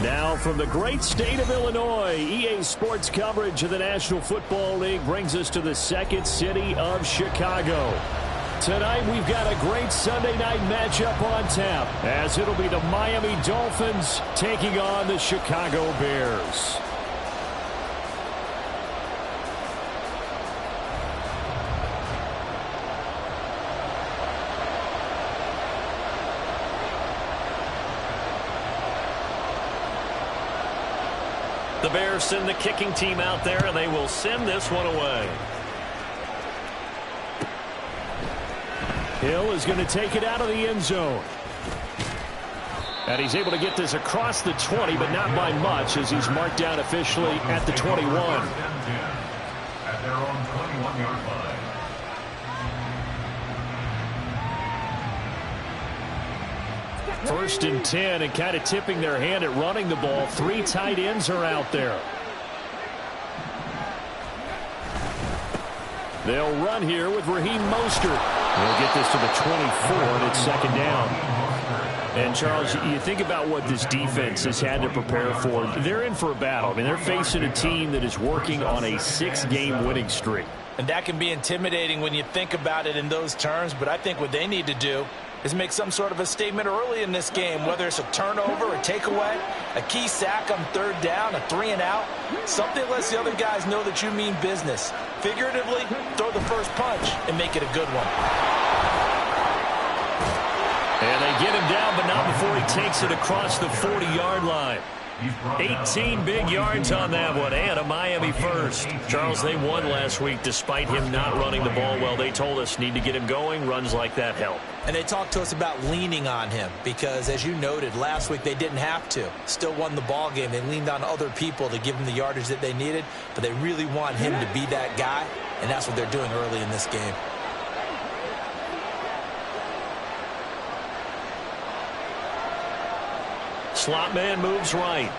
Now from the great state of Illinois, EA Sports coverage of the National Football League brings us to the second city of Chicago. Tonight we've got a great Sunday night matchup on tap, as it'll be the Miami Dolphins taking on the Chicago Bears. The Bears send the kicking team out there, and they will send this one away. Hill is going to take it out of the end zone. And he's able to get this across the 20, but not by much, as he's marked down officially at the 21. At their own 21-yard line. First and 10, and kind of tipping their hand at running the ball. Three tight ends are out there. They'll run here with Raheem Mostert. They'll get this to the 24, and it's second down. And, Charles, you think about what this defense has had to prepare for. They're in for a battle. I mean, they're facing a team that is working on a 6-game winning streak. And that can be intimidating when you think about it in those terms, but I think what they need to do is make some sort of a statement early in this game, whether it's a turnover, a takeaway, a key sack on third down, a 3-and-out, something lets the other guys know that you mean business. Figuratively, throw the first punch and make it a good one. And they get him down, but not before he takes it across the 40-yard line. 18 big yards on that one, and a Miami first. Charles, they won last week despite him not running the ball well. They told us need to get him going. Runs like that help. And they talked to us about leaning on him because, as you noted, last week they didn't have to. Still won the ball game. They leaned on other people to give them the yardage that they needed, but they really want him to be that guy, and that's what they're doing early in this game. Slot man moves right.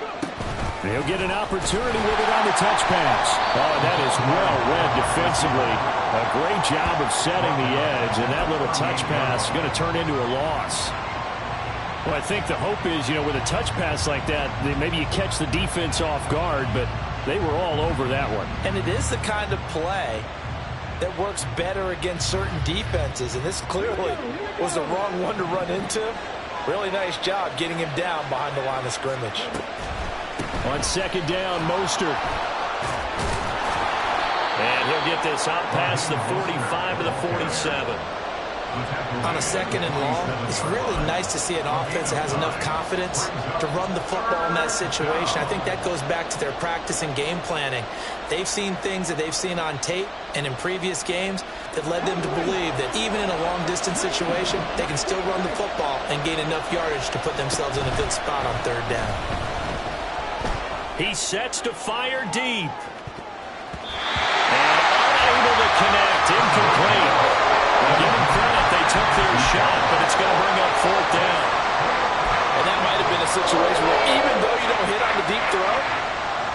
He'll get an opportunity with it on the touch pass. Oh, that is well read defensively. A great job of setting the edge, and that little touch pass is going to turn into a loss. Well, I think the hope is, with a touch pass like that, maybe you catch the defense off guard, but they were all over that one. And it is the kind of play that works better against certain defenses, and this clearly was the wrong one to run into. Really nice job getting him down behind the line of scrimmage. On second down, Mostert. And he'll get this out past the 45 to the 47. On a second and long, it's really nice to see an offense that has enough confidence to run the football in that situation. I think that goes back to their practice and game planning. They've seen things that they've seen on tape and in previous games that led them to believe that even in a long-distance situation, they can still run the football and gain enough yardage to put themselves in a good spot on third down. He sets to fire deep. And unable to connect. Incomplete. Give them credit. They took their shot, but it's going to bring up fourth down. And that might have been a situation where even though you don't hit on the deep throw,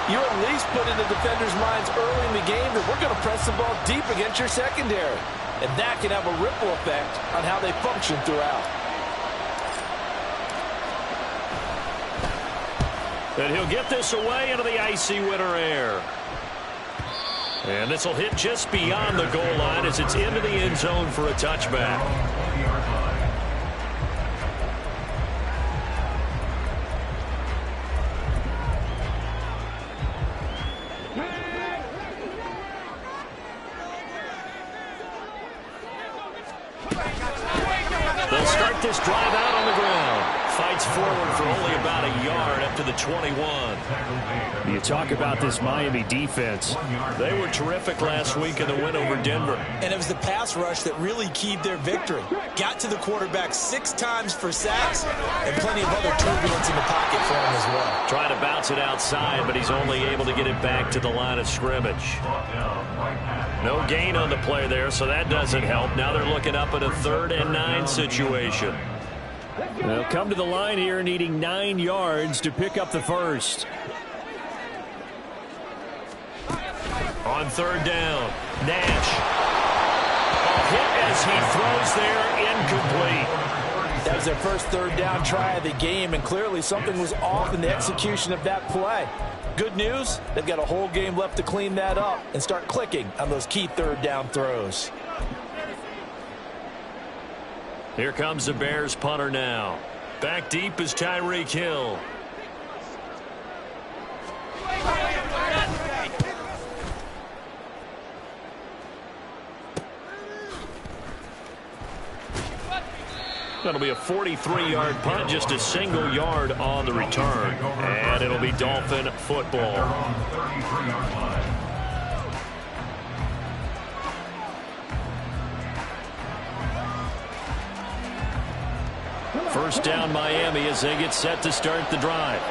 you at least put in the defenders' minds early in the game that we're going to press the ball deep against your secondary. And that can have a ripple effect on how they function throughout. And he'll get this away into the icy winter air. And this will hit just beyond the goal line as it's into the end zone for a touchback. They'll start this drive out on the ground. Fights forward for only about a yard up to the 21. You talk about this Miami defense. They were terrific last week in the win over Denver. And it was the pass rush that really keyed their victory. Got to the quarterback 6 times for sacks and plenty of other turbulence in the pocket for him as well. Trying to bounce it outside, but he's only able to get it back to the line of scrimmage. No gain on the play there, so that doesn't help. Now they're looking up at a 3rd and 9 situation. They'll come to the line here needing 9 yards to pick up the first. On 3rd down, Nash. A hit as he throws there, incomplete. That was their first third down try of the game, and clearly something was off in the execution of that play. Good news, they've got a whole game left to clean that up and start clicking on those key third down throws. Here comes the Bears punter now. Back deep is Tyreek Hill. That'll be a 43-yard punt, just a single yard on the return. And it'll be Dolphin football. First down Miami as they get set to start the drive.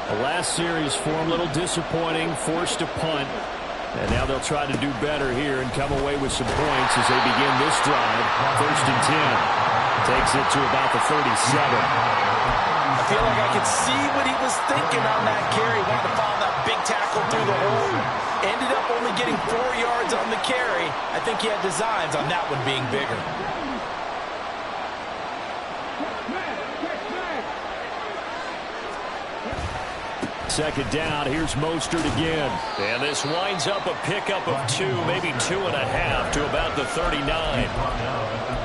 The last series for them, a little disappointing, forced a punt. And now they'll try to do better here and come away with some points as they begin this drive. First and 10. Takes it to about the 37. I feel like I could see what he was thinking on that carry. Wanted to follow that big tackle through the hole. Ended up only getting 4 yards on the carry. I think he had designs on that one being bigger. Second down, here's Mostert again. And this winds up a pickup of 2, maybe 2.5 to about the 39.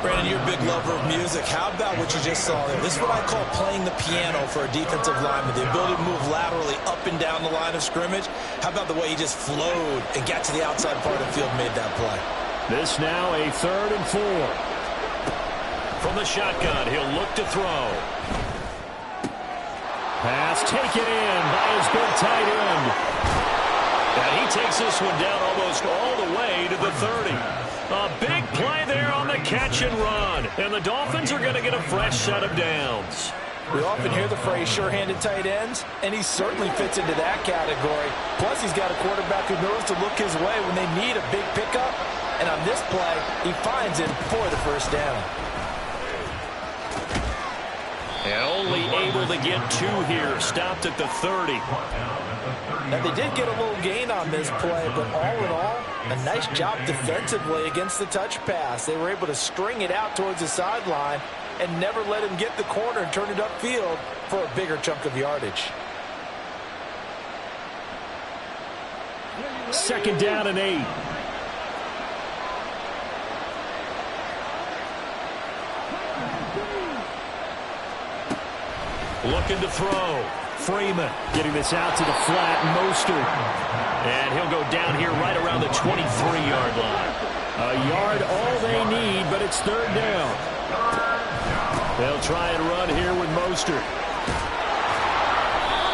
Brandon, you're a big lover of music. How about what you just saw there? This is what I call playing the piano for a defensive lineman. The ability to move laterally up and down the line of scrimmage. How about the way he just flowed and got to the outside part of the field and made that play? This now a 3rd and 4. From the shotgun, he'll look to throw. Pass taken in by his big tight end. And he takes this one down almost all the way to the 30. A big play there on the catch and run. And the Dolphins are going to get a fresh set of downs. We often hear the phrase sure-handed tight ends, and he certainly fits into that category. Plus, he's got a quarterback who knows to look his way when they need a big pickup. And on this play, he finds it for the first down. And only able to get 2 here. Stopped at the 30. Now, they did get a little gain on this play, but all in all, a nice job defensively against the touch pass. They were able to string it out towards the sideline and never let him get the corner and turn it upfield for a bigger chunk of yardage. Second down and 8. Looking to throw. Freeman getting this out to the flat. Mostert. And he'll go down here right around the 23-yard line. A yard all they need, but it's 3rd down. They'll try and run here with Mostert.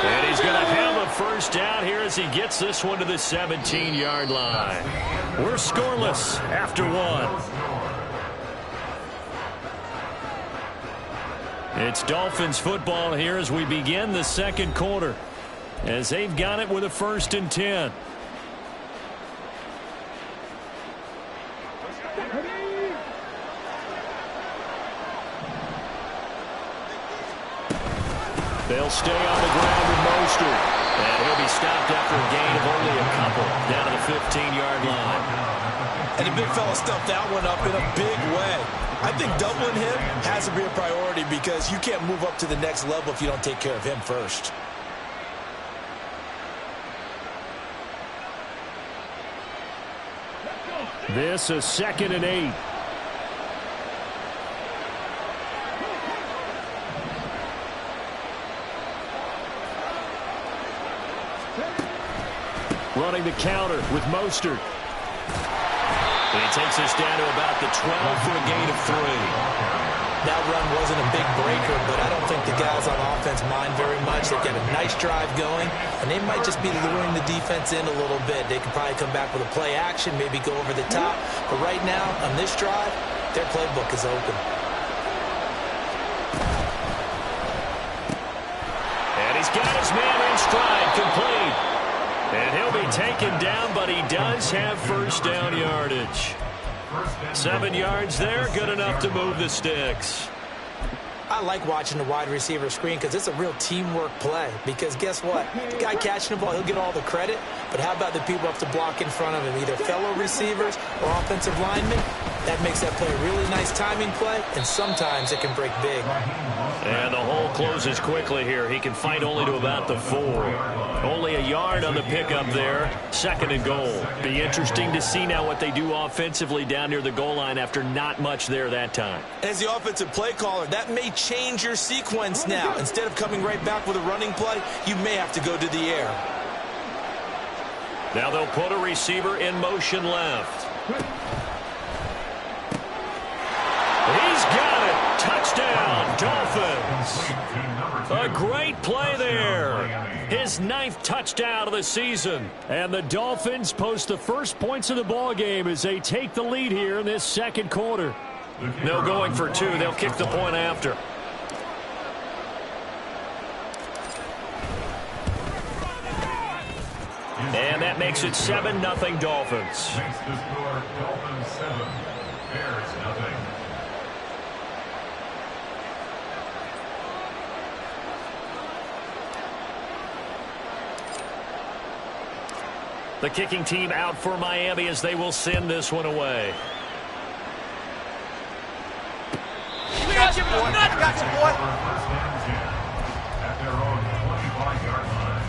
And he's going to have a first down here as he gets this one to the 17-yard line. We're scoreless after 1. It's Dolphins football here as we begin the second quarter, as they've got it with a 1st and 10. They'll stay on the ground with Mostert. And he'll be stopped after a gain of only a couple down to the 15-yard line. And the big fella stuffed that one up in a big way. I think doubling him has to be a priority because you can't move up to the next level if you don't take care of him first. This is 2nd and 8. Running the counter with Mostert. And he takes us down to about the 12 for a gain of 3. That run wasn't a big breaker, but I don't think the guys on offense mind very much. They've got a nice drive going, and they might just be luring the defense in a little bit. They could probably come back with a play action, maybe go over the top. But right now, on this drive, their playbook is open. And he's got his man in stride, complete. And he'll be taken down, but he does have first down yardage. 7 yards there, good enough to move the sticks. I like watching the wide receiver screen because it's a real teamwork play. Because guess what? The guy catching the ball, he'll get all the credit. But how about the people who have to block in front of him, either fellow receivers or offensive linemen? That makes that play a really nice timing play, and sometimes it can break big. And the hole closes quickly here. He can fight only to about the 4. Only a yard on the pickup there. 2nd and goal. Be interesting to see now what they do offensively down near the goal line after not much there that time. As the offensive play caller, that may change your sequence now. Instead of coming right back with a running play, you may have to go to the air. Now they'll put a receiver in motion left. He's got it. Touchdown, Dolphins. A great play there. His 9th touchdown of the season. And the Dolphins post the first points of the ball game as they take the lead here in this 2nd quarter. No going for 2. They'll kick the point after. And that makes it 7-0 Dolphins. Makes the score Dolphins 7, Bears nothing. The kicking team out for Miami as they will send this one away. We got you, boy. Got you, boy. First and 10 at their own 25-yard line.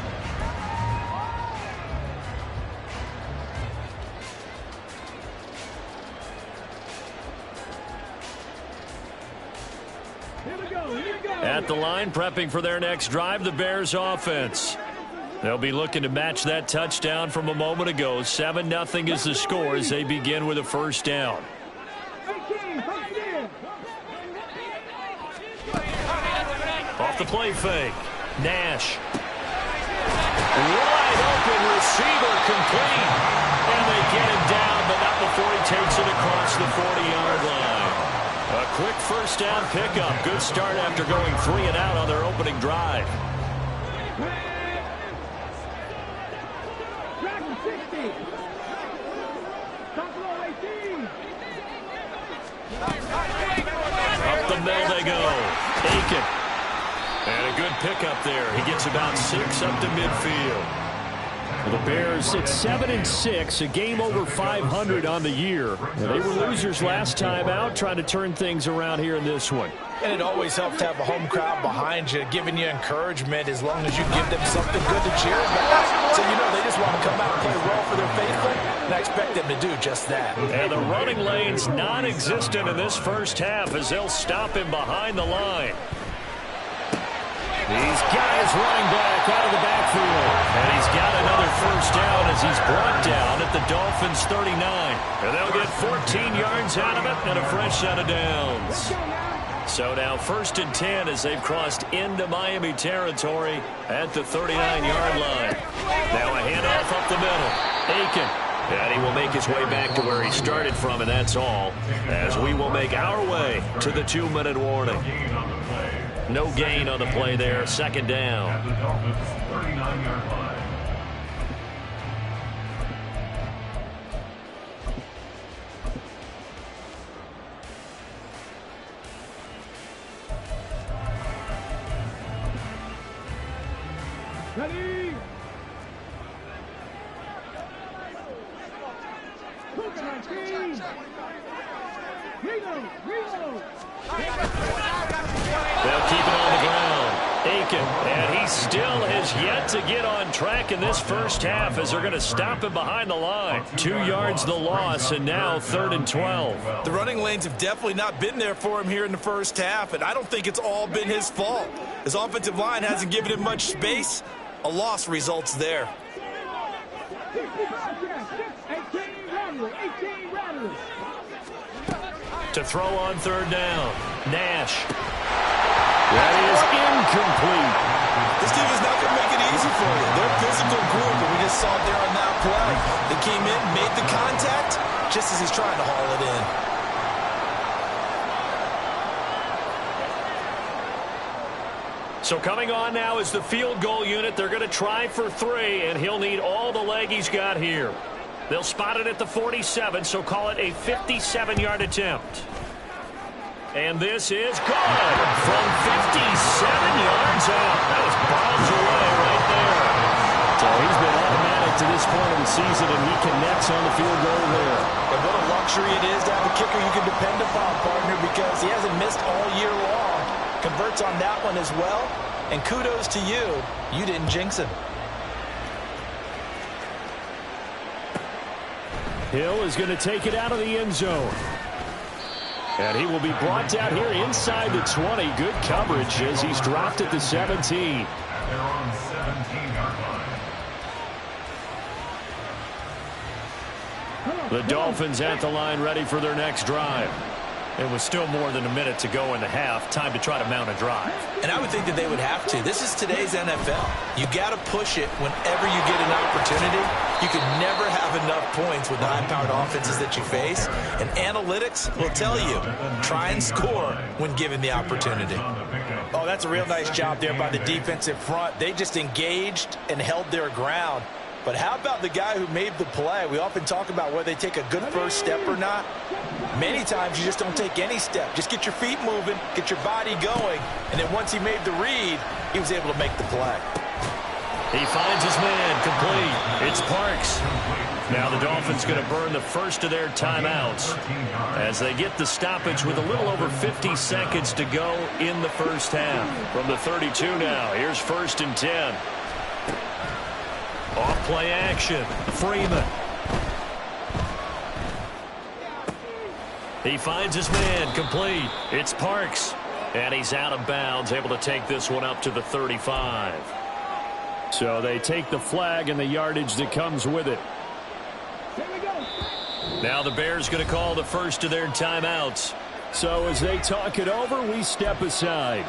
At the line, prepping for their next drive, the Bears offense. They'll be looking to match that touchdown from a moment ago. 7-0 is the score as they begin with a first down. Off the play fake. Nash. Wide open receiver complete. And they get him down, but not before he takes it across the 40-yard line. A quick first down pickup. Good start after going 3 and out on their opening drive. Up the middle they go. Aiken. And a good pickup there. He gets about 6 up to midfield. For the Bears, it's 7-6, a game over 500 on the year. They were losers last time out, trying to turn things around here in this one. And it always helps to have a home crowd behind you, giving you encouragement as long as you give them something good to cheer about. So, you know, they just want to come out and play well for their faithful, and I expect them to do just that. And the running lane's non-existent in this first half as they'll stop him behind the line. These guys running back out of the backfield. And he's got another first down as he's brought down at the Dolphins' 39. And they'll get 14 yards out of it and a fresh set of downs. So now 1st and 10 as they've crossed into Miami territory at the 39-yard line. Now a handoff up the middle. Aiken. And he will make his way back to where he started from, and that's all, as we will make our way to the 2-minute warning. No gain on the play there. 2nd down. At the Dolphins' 39-yard line. Ready? They'll keep it on the ground. Aiken, and he still has yet to get on track in this first half as they're going to stop him behind the line. 2 yards the loss, and now 3rd and 12. The running lanes have definitely not been there for him here in the first half, and I don't think it's all been his fault. His offensive line hasn't given him much space. A loss results there. To throw on 3rd down. Nash. That is incomplete. This team is not going to make it easy for you. They're a physical group, and we just saw it there on that play. They came in, made the contact, just as he's trying to haul it in. So coming on now is the field goal unit. They're going to try for 3, and he'll need all the leg he's got here. They'll spot it at the 47, so call it a 57-yard attempt. And this is good from 57 yards out. That was bombs away right there. So he's been automatic to this point of the season, and he connects on the field goal there. And what a luxury it is to have a kicker you can depend upon, partner, because he hasn't missed all year long. Converts on that one as well. And kudos to you. You didn't jinx him. Hill is going to take it out of the end zone. And he will be brought down here inside the 20. Good coverage as he's dropped at the 17. At their own 17-yard line. The Dolphins at the line ready for their next drive. It was still more than a minute to go in the half. Time to try to mount a drive. And I would think that they would have to. This is today's NFL. You got to push it whenever you get an opportunity. You can never have enough points with the high-powered offenses that you face. And analytics will tell you, try and score when given the opportunity. Oh, that's a real nice job there by the defensive front. They just engaged and held their ground. But how about the guy who made the play? We often talk about whether they take a good first step or not. Many times you just don't take any step. Just get your feet moving, get your body going, and then once he made the read, he was able to make the play. He finds his man, complete. It's Parks. Now the Dolphins going to burn the first of their timeouts as they get the stoppage with a little over 50 seconds to go in the first half. From the 32 now, here's 1st and 10. Off play action. Freeman. He finds his man, complete. It's Parks. And he's out of bounds, able to take this one up to the 35. So they take the flag and the yardage that comes with it. Now the Bears going to call the first of their timeouts. So as they talk it over, we step aside.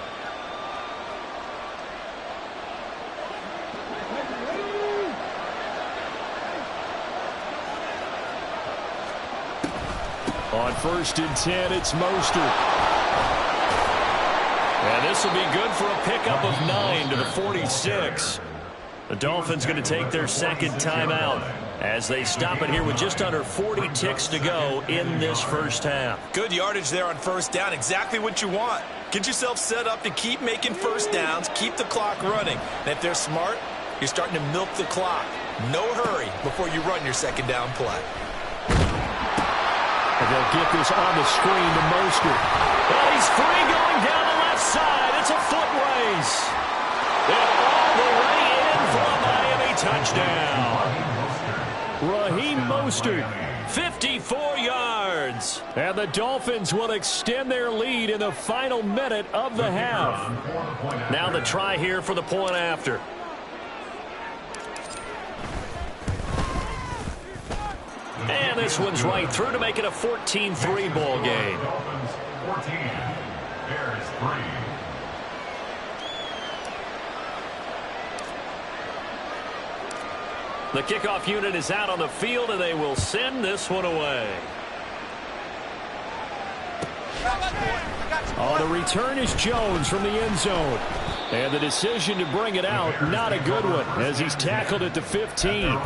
On 1st and 10, it's Mostert. And this will be good for a pickup of 9 to the 46. The Dolphins going to take their second timeout as they stop it here with just under 40 ticks to go in this first half. Good yardage there on first down. Exactly what you want. Get yourself set up to keep making first downs, keep the clock running. And if they're smart, you're starting to milk the clock. No hurry before you run your second down play. And they'll get this on the screen to Mostert. Oh, he's free going down the left side. It's a foot race. And all the way in for a Miami touchdown. Raheem Mostert. 54 yards. And the Dolphins will extend their lead in the final minute of the half. Now the try here for the point after. And this one's right through to make it a 14-3 ball game. 14, Bears 3. The kickoff unit is out on the field, and they will send this one away. Oh, the return is Jones from the end zone. And the decision to bring it out, not a good one, as he's tackled at the 15.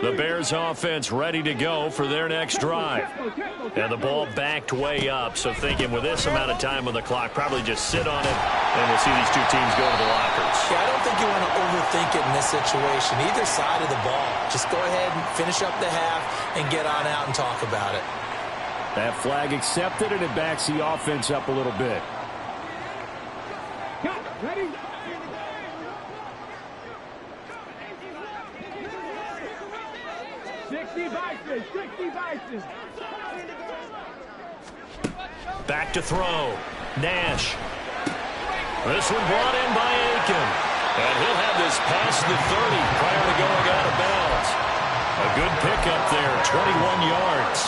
The Bears offense ready to go for their next drive. And the ball backed way up, so thinking with this amount of time on the clock, probably just sit on it, and we'll see these two teams go to the lockers. Yeah, I don't think you want to overthink it in this situation, either side of the ball. Just go ahead and finish up the half and get on out and talk about it. That flag accepted, and it backs the offense up a little bit. Ready? Back to throw. Nash. This one brought in by Aiken. And he'll have this past the 30 prior to going out of bounds. A good pickup there, 21 yards.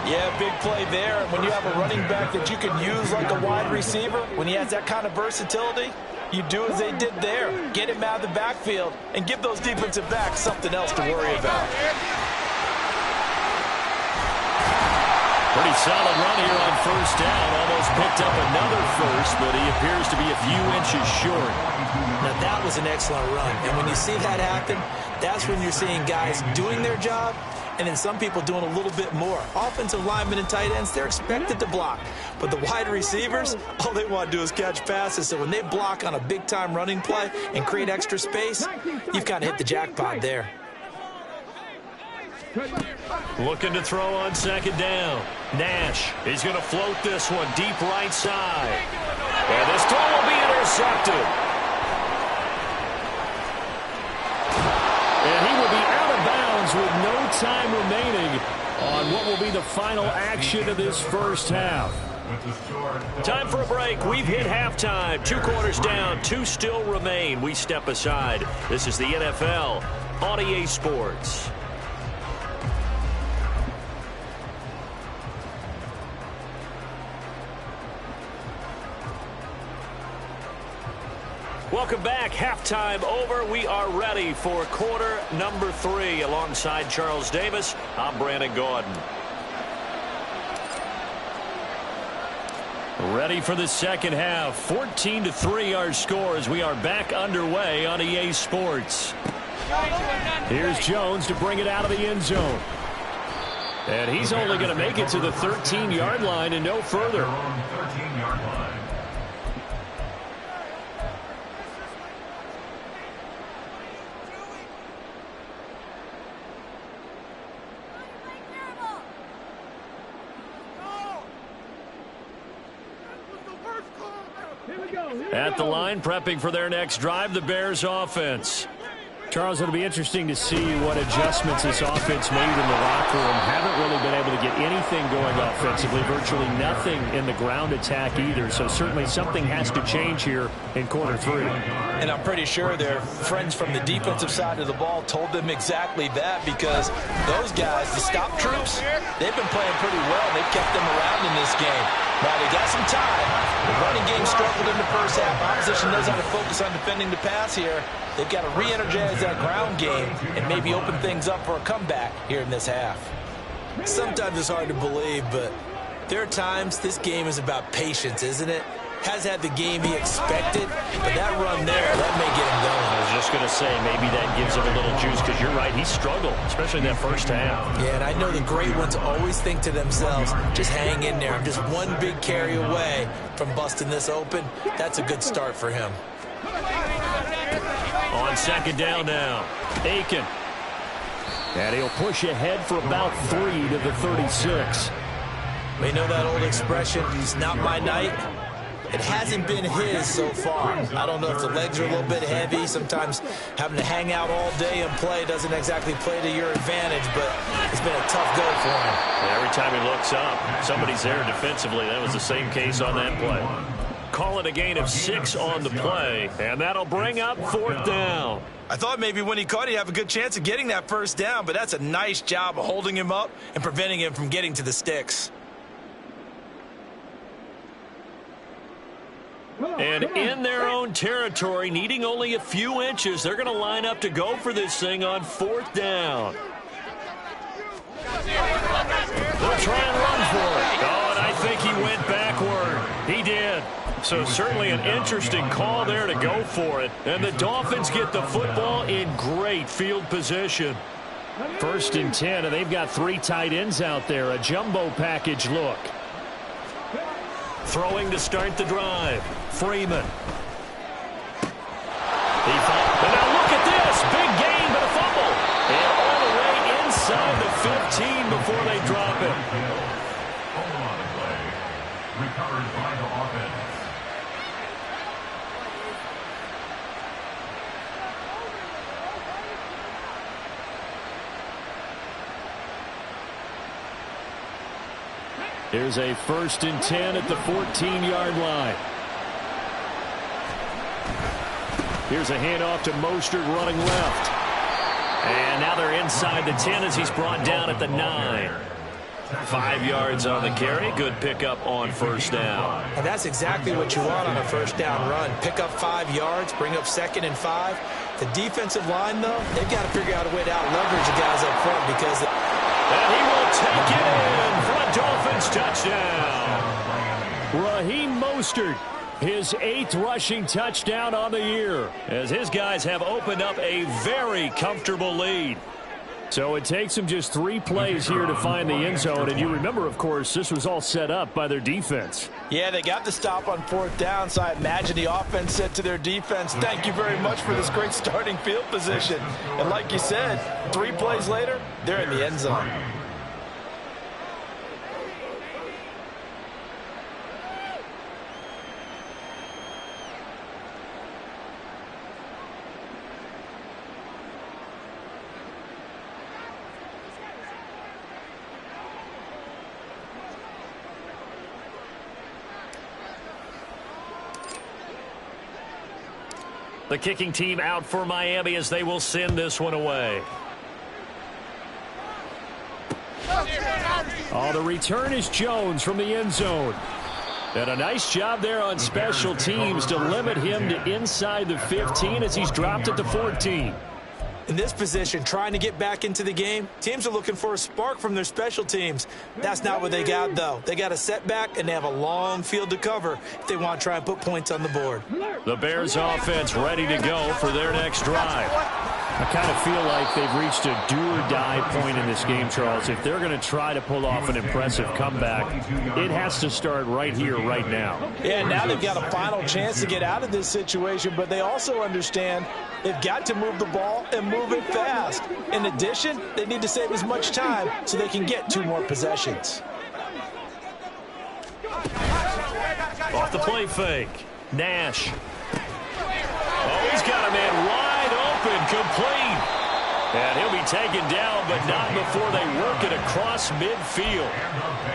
Yeah, big play there. And when you have a running back that you can use like a wide receiver, when he has that kind of versatility, you do as they did there. Get him out of the backfield and give those defensive backs something else to worry about. Pretty solid run here on first down. Almost picked up another first, but he appears to be a few inches short. Now, that was an excellent run. And when you see that happen, that's when you're seeing guys doing their job and then some people doing a little bit more. Offensive linemen and tight ends, they're expected to block. But the wide receivers, all they want to do is catch passes. So when they block on a big-time running play and create extra space, you've kind of hit the jackpot there. Looking to throw on second down. Nash, he's going to float this one deep right side. And this throw will be intercepted. And he will be out of bounds with no time remaining on what will be the final action of this first half. Time for a break. We've hit halftime. 2 quarters down, 2 still remain. We step aside. This is the NFL on EA Sports. Welcome back. Halftime over. We are ready for quarter number 3. Alongside Charles Davis, I'm Brandon Gordon. Ready for the second half. 14-3 our score as we are back underway on EA Sports. Here's Jones to bring it out of the end zone. And he's only going to make it to the 13-yard line and no further. 13-yard line. At the line, prepping for their next drive, the Bears offense. Charles, it'll be interesting to see what adjustments this offense made in the locker room. Haven't really been able to get anything going offensively, virtually nothing in the ground attack either. So certainly something has to change here in quarter 3. And I'm pretty sure their friends from the defensive side of the ball told them exactly that, because those guys, the stop troops, they've been playing pretty well. They've kept them around in this game. Now, they got some time. The running game struggled in the first half. Opposition knows how to focus on defending the pass here. They've got to re-energize that ground game and maybe open things up for a comeback here in this half. Sometimes it's hard to believe, but there are times this game is about patience, isn't it? Has had the game he expected, but that run there, that may get him going. I was just going to say, maybe that gives him a little juice, because you're right, he struggled, especially in that first half. Yeah, and I know the great ones always think to themselves, just hang in there. I'm just one big carry away from busting this open. That's a good start for him. On second down now, Aiken. And he'll push ahead for about 3 to the 36. We know that old expression, it's not my night. It hasn't been his so far. I don't know if the legs are a little bit heavy. Sometimes having to hang out all day and play doesn't exactly play to your advantage, but it's been a tough go for him. And every time he looks up, somebody's there defensively. That was the same case on that play. Call it a gain of 6 on the play, and that'll bring up 4th down. I thought maybe when he caught it, he'd have a good chance of getting that first down, but that's a nice job of holding him up and preventing him from getting to the sticks. And in their own territory, needing only a few inches, they're going to line up to go for this thing on 4th down. They'll try and run for it. Oh, and I think he went backward. He did. So certainly an interesting call there to go for it. And the Dolphins get the football in great field position. 1st and 10, and they've got 3 tight ends out there. A jumbo package look. Throwing to start the drive. Freeman. And now look at this. Big gain, but a fumble. And all the way inside the 15 before they drop it. Hold on the play. Recovered by the offense. Here's a 1st and 10 at the 14-yard line. Here's a handoff to Mostert running left. And now they're inside the 10 as he's brought down at the 9. 5 yards on the carry. Good pickup on 1st down. And that's exactly what you want on a 1st down run. Pick up 5 yards, bring up 2nd and 5. The defensive line, though, they've got to figure out a way to out-leverage the guys up front because... And he will take it in for a Dolphins touchdown. Raheem Mostert, his 8th rushing touchdown on the year, as his guys have opened up a very comfortable lead. So it takes them just 3 plays here to find the end zone. And you remember, of course, this was all set up by their defense. Yeah, they got the stop on 4th down, so I imagine the offense said to their defense, thank you very much for this great starting field position. And like you said, 3 plays later, they're in the end zone. The kicking team out for Miami as they will send this one away. Oh, the return is Jones from the end zone. And a nice job there on special teams to limit him to inside the 15 as he's dropped it to 14. In this position, trying to get back into the game, teams are looking for a spark from their special teams. That's not what they got, though. They got a setback, and they have a long field to cover if they want to try and put points on the board. The Bears offense ready to go for their next drive. I kind of feel like they've reached a do-or-die point in this game, Charles. If they're going to try to pull off an impressive comeback, it has to start right here, right now. Yeah, now they've got a final chance to get out of this situation, but they also understand they've got to move the ball and move it fast. In addition, they need to save as much time so they can get 2 more possessions. Off the play fake. Nash. Oh, he's got a man wide open, complete. And he'll be taken down, but not before they work it across midfield.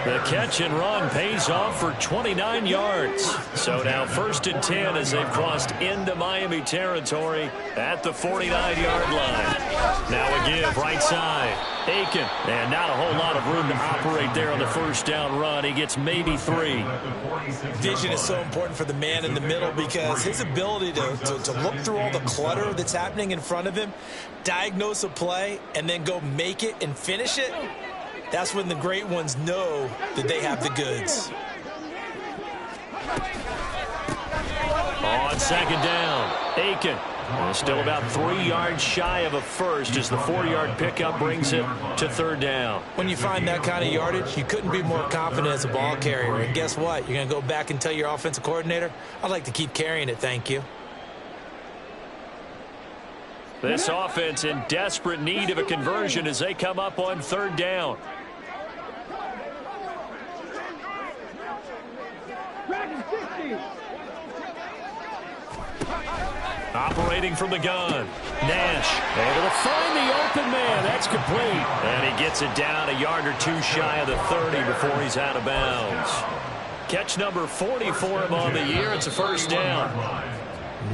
The catch and run pays off for 29 yards. So now 1st and 10 as they've crossed into Miami territory at the 49-yard line. Now a give right side. Aiken, and not a whole lot of room to operate there on the 1st down run. He gets maybe 3. Vision is so important for the man in the middle because his ability to look through all the clutter that's happening in front of him, diagnose a play, and then go make it and finish it, that's when the great ones know that they have the goods. On 2nd down, Aiken. Still about 3 yards shy of a first as the 4-yard pickup brings it to 3rd down. When you find that kind of yardage, you couldn't be more confident as a ball carrier. And guess what? You're going to go back and tell your offensive coordinator, I'd like to keep carrying it, thank you. This offense in desperate need of a conversion as they come up on 3rd down. Operating from the gun. Nash able to find the open man. That's complete. And he gets it down a yard or 2 shy of the 30 before he's out of bounds. Catch number 40 for him on the year. It's a 1st down.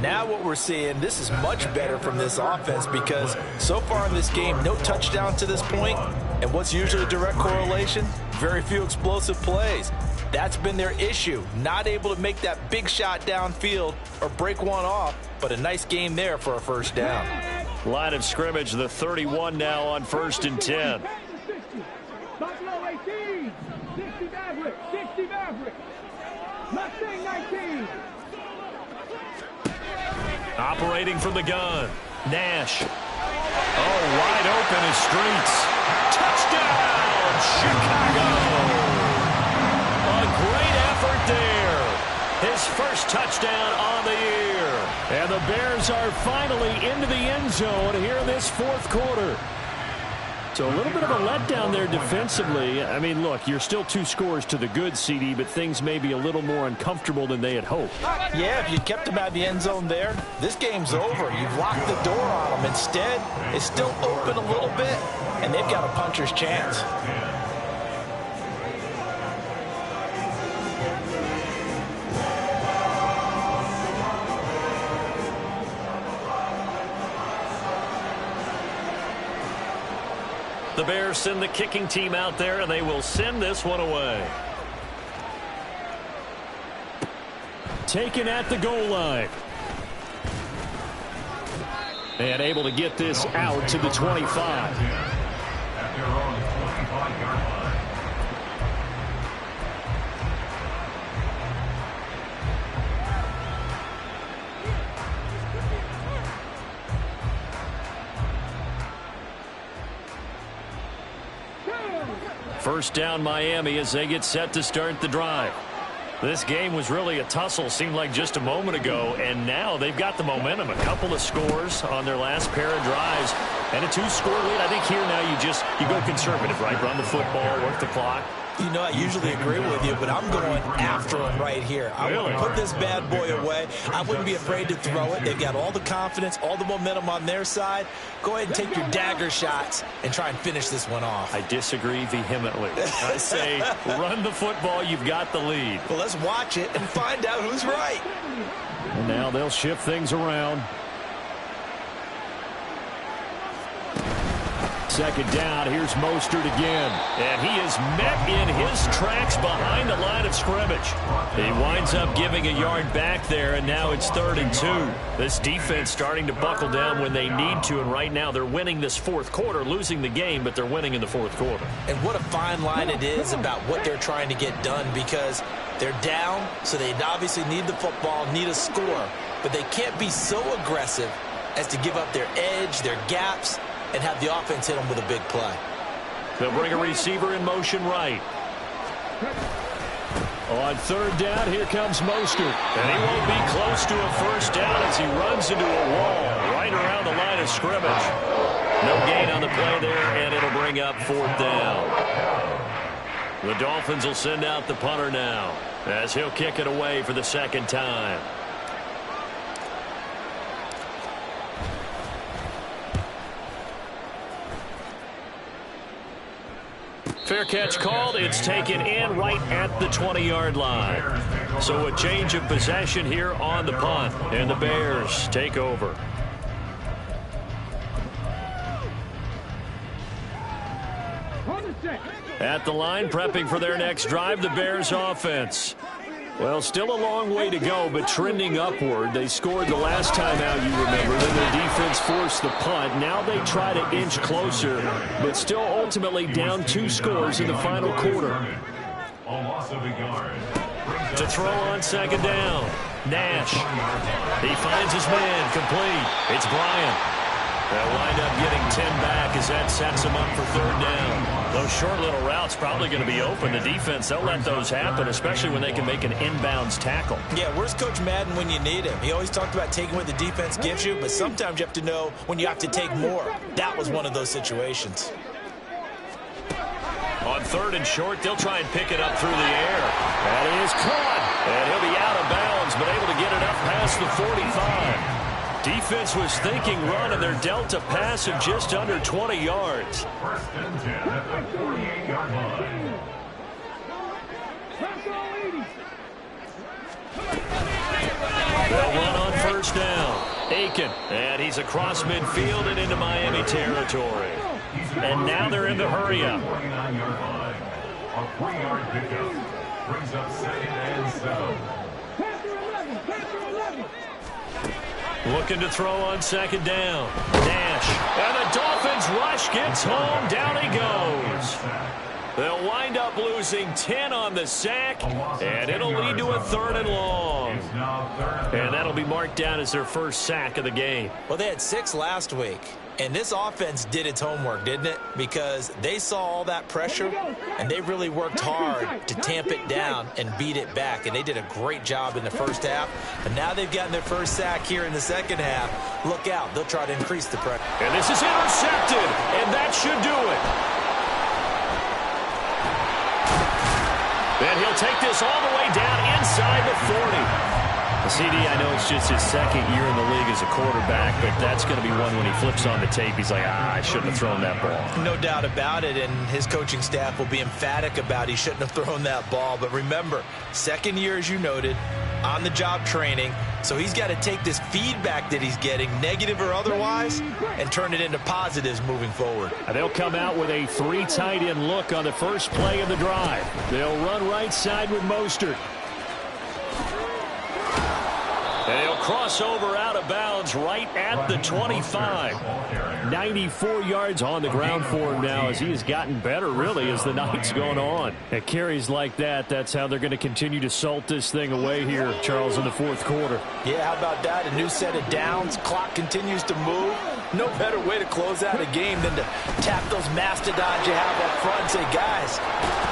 Now what we're seeing, this is much better from this offense because so far in this game, no touchdown to this point. And what's usually a direct correlation? Very few explosive plays. That's been their issue. Not able to make that big shot downfield or break one off, but a nice game there for a 1st down. Line of scrimmage, the 31 now on 1st and 10. Buffalo 18, 60 Maverick, 60 Maverick, Mustang 19. Operating from the gun. Nash. Oh, wide open is Streets. Touchdown, Chicago. A great effort there. His 1st touchdown on the year. And the Bears are finally into the end zone here in this 4th quarter. So a little bit of a letdown there defensively. I mean, look, you're still 2 scores to the good, CD, but things may be a little more uncomfortable than they had hoped. Yeah, if you kept them out of the end zone there, this game's over. You've locked the door on them. Instead, it's still open a little bit, and they've got a puncher's chance. The Bears send the kicking team out there, and they will send this one away. Taken at the goal line. And able to get this out to the 25. At their own 25-yard line. First down Miami as they get set to start the drive. This game was really a tussle, seemed like just a moment ago, and now they've got the momentum. A couple of scores on their last pair of drives, and a 2-score lead. I think here now you go conservative, right? Run the football, work the clock. You know, I usually agree with you, but I'm going after him right here. I want to put this bad boy away. I wouldn't be afraid to throw it. They've got all the confidence, all the momentum on their side. Go ahead and take your dagger shots and try and finish this one off. I disagree vehemently. I say run the football. You've got the lead. Well, let's watch it and find out who's right. And now they'll shift things around. Second down, here's Mostert again. And he is met in his tracks behind the line of scrimmage. He winds up giving a yard back there, and now it's 3rd and 2. This defense starting to buckle down when they need to, and right now they're winning this fourth quarter, losing the game, but they're winning in the fourth quarter. And what a fine line it is about what they're trying to get done, because they're down, so they obviously need the football, need a score, but they can't be so aggressive as to give up their edge, their gaps, and have the offense hit them with a big play. They'll bring a receiver in motion right. On 3rd down, here comes Mostert. And he won't be close to a first down as he runs into a wall right around the line of scrimmage. No gain on the play there, and it'll bring up 4th down. The Dolphins will send out the punter now as he'll kick it away for the second time. Fair catch called. It's taken in right at the 20-yard line. So a change of possession here on the punt. And the Bears take over. At the line, prepping for their next drive, the Bears offense. Well, still a long way to go, but trending upward. They scored the last time out, you remember. Then their defense forced the punt. Now they try to inch closer, but still ultimately down 2 scores in the final quarter. To throw on second down, Nash. He finds his man, complete. It's Bryant. They'll wind up getting 10 back as that sets him up for 3rd down. Those short little routes probably going to be open. The defense, they'll let those happen, especially when they can make an inbounds tackle. Yeah, where's Coach Madden when you need him? He always talked about taking what the defense gives you, but sometimes you have to know when you have to take more. That was one of those situations. On 3rd and short, they'll try and pick it up through the air. That is caught. And he'll be out of bounds, but able to get it up past the 45. Defense was thinking run, and they're dealt a pass of just under 20 yards. 1st and 10 at the 48-yard line. They'll run on 1st down. Aiken, and he's across midfield and into Miami territory. And now they're in the hurry-up. 49-yard line. A 3-yard pickup brings up 2nd and 7. Looking to throw on 2nd down. Nash. And the Dolphins rush gets home. Down he goes. They'll wind up losing 10 on the sack, and it'll lead to a 3rd and long. And that'll be marked down as their first sack of the game. Well, they had 6 last week. And this offense did its homework, didn't it? Because they saw all that pressure, and they really worked hard to tamp it down and beat it back. And they did a great job in the first half. And now they've gotten their first sack here in the second half. Look out. They'll try to increase the pressure. And this is intercepted, and that should do it. And he'll take this all the way down inside the 40. CD, I know it's just his 2nd year in the league as a quarterback, but that's going to be one when he flips on the tape, he's like, I shouldn't have thrown that ball. No doubt about it, and his coaching staff will be emphatic about he shouldn't have thrown that ball. But remember, 2nd year, as you noted, on-the-job training, so he's got to take this feedback that he's getting, negative or otherwise, and turn it into positives moving forward. They'll come out with a 3 tight end look on the first play of the drive. They'll run right side with Mostert. And he'll cross over out of bounds right at the 25. 94 yards on the ground for him now as he has gotten better, really, as the night's gone on. At carries like that, that's how they're going to continue to salt this thing away here, Charles, in the fourth quarter. Yeah, how about that? A new set of downs. Clock continues to move. No better way to close out a game than to tap those mastodons you have up front and say, guys,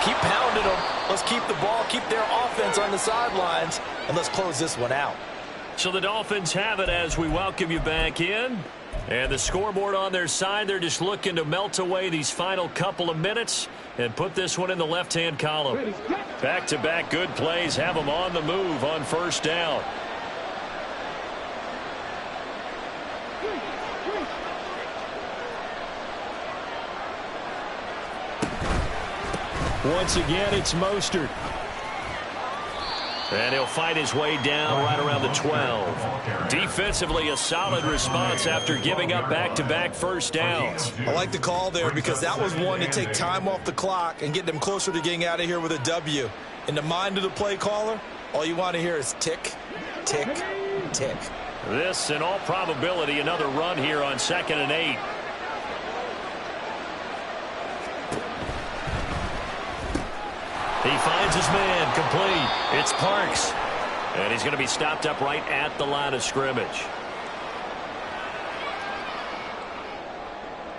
keep pounding them. Let's keep the ball, keep their offense on the sidelines, and let's close this one out. So the Dolphins have it as we welcome you back in. And the scoreboard on their side, they're just looking to melt away these final couple of minutes and put this one in the left-hand column. Back-to-back good plays have them on the move on first down. Once again, it's Mostert. And he'll fight his way down right around the 12. Defensively, a solid response after giving up back-to-back first downs. I like the call there because that was one to take time off the clock and get them closer to getting out of here with a W. In the mind of the play caller, all you want to hear is tick, tick, tick. This, in all probability, another run here on 2nd and 8. He finds his man, complete. It's Parks. And he's going to be stopped up right at the line of scrimmage.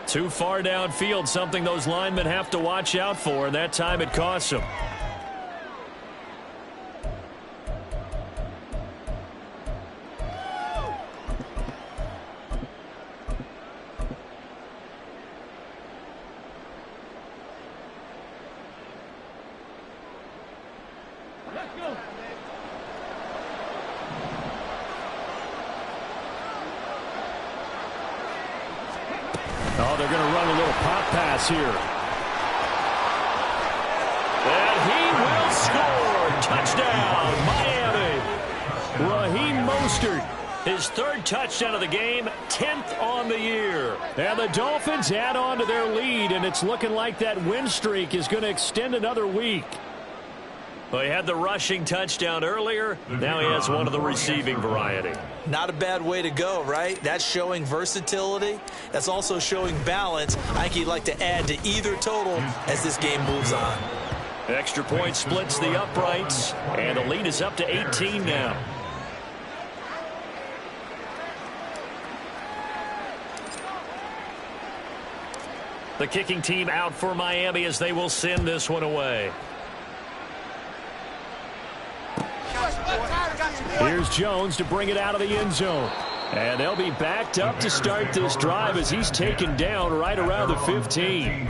Too far downfield, something those linemen have to watch out for, and that time it costs them. Oh, they're going to run a little pop pass here. And he will score. Touchdown, Miami. Raheem Mostert. His 3rd touchdown of the game, 10th on the year. And the Dolphins add on to their lead, and it's looking like that win streak is going to extend another week. Well, he had the rushing touchdown earlier. Now he has one of the receiving variety. Not a bad way to go, right? That's showing versatility. That's also showing balance. I think he'd like to add to either total as this game moves on. Extra point splits the uprights, and the lead is up to 18 now. The kicking team out for Miami as they will send this one away. Here's Jones to bring it out of the end zone. And they'll be backed up to start this drive as he's taken down right around the 15.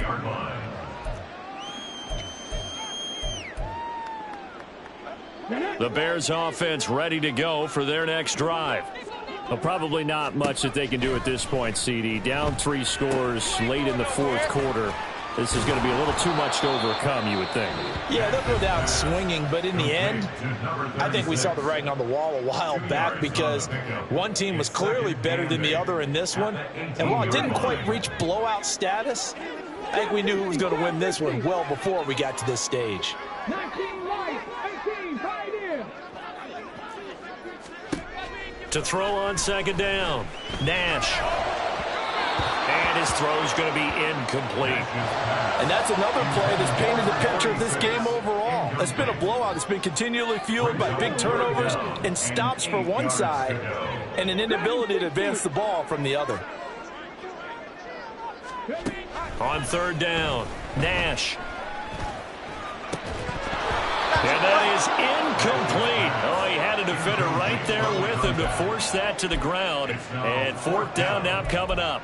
The Bears offense ready to go for their next drive. Well, probably not much that they can do at this point, CD. Down 3 scores late in the fourth quarter. This is going to be a little too much to overcome, you would think. Yeah, they'll go down swinging, but in the end, I think we saw the writing on the wall a while back because one team was clearly better than the other in this one. And while it didn't quite reach blowout status, I think we knew who was going to win this one well before we got to this stage. 19 right, 18 tight end. To throw on 2nd down, Nash. And his throw is going to be incomplete. And that's another play that's painted the picture of this game overall. It's been a blowout. It's been continually fueled by big turnovers and stops for one side and an inability to advance the ball from the other. On 3rd down, Nash. And that is incomplete. Oh, he had a defender right there with him to force that to the ground. And 4th down now coming up.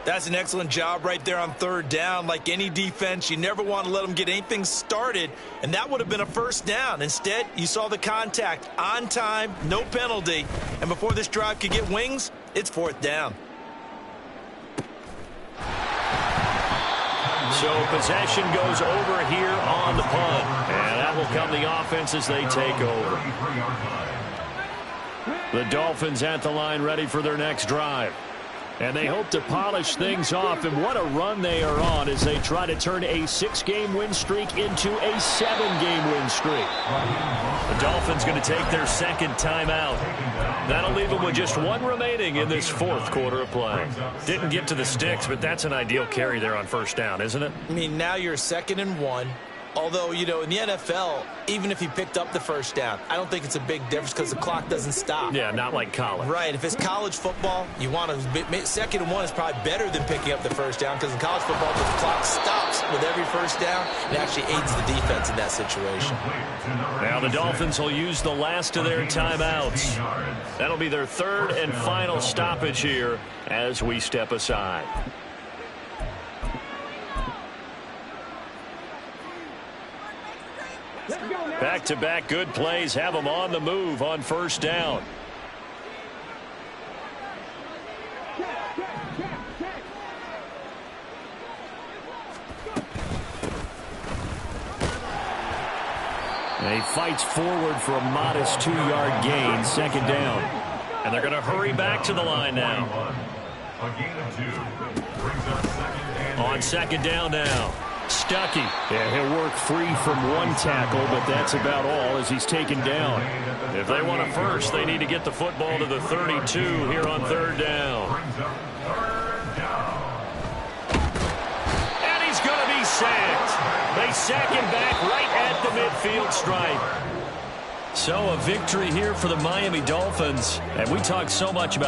That's an excellent job right there on 3rd down. Like any defense, you never want to let them get anything started, and that would have been a 1st down. Instead, you saw the contact on time, no penalty, and before this drive could get wings, it's 4th down. So possession goes over here on the punt, and that will come the offense as they take over. The Dolphins at the line ready for their next drive. And they hope to polish things off, and what a run they are on as they try to turn a 6-game win streak into a 7-game win streak. The Dolphins going to take their second timeout. That'll leave them with just one remaining in this fourth quarter of play. Didn't get to the sticks, but that's an ideal carry there on first down, isn't it? I mean, now you're 2nd and 1. Although, you know, in the NFL, even if he picked up the first down, I don't think it's a big difference because the clock doesn't stop. Yeah, not like college. Right. If it's college football, you want to 2nd and 1 is probably better than picking up the first down because in college football, the clock stops with every first down and actually aids the defense in that situation. Now the Dolphins will use the last of their timeouts. That'll be their third and final stoppage here as we step aside. Back-to-back good plays have them on the move on first down. And he fights forward for a modest 2-yard gain, 2nd down. And they're going to hurry back to the line now. A gain of 2 brings up 2nd and 8. On 2nd down now. Stuckey. Yeah, he'll work free from one tackle, but that's about all as he's taken down. If they want a first, they need to get the football to the 32 here on 3rd down. And he's going to be sacked. They sack him back right at the midfield stripe. So a victory here for the Miami Dolphins. And we talked so much about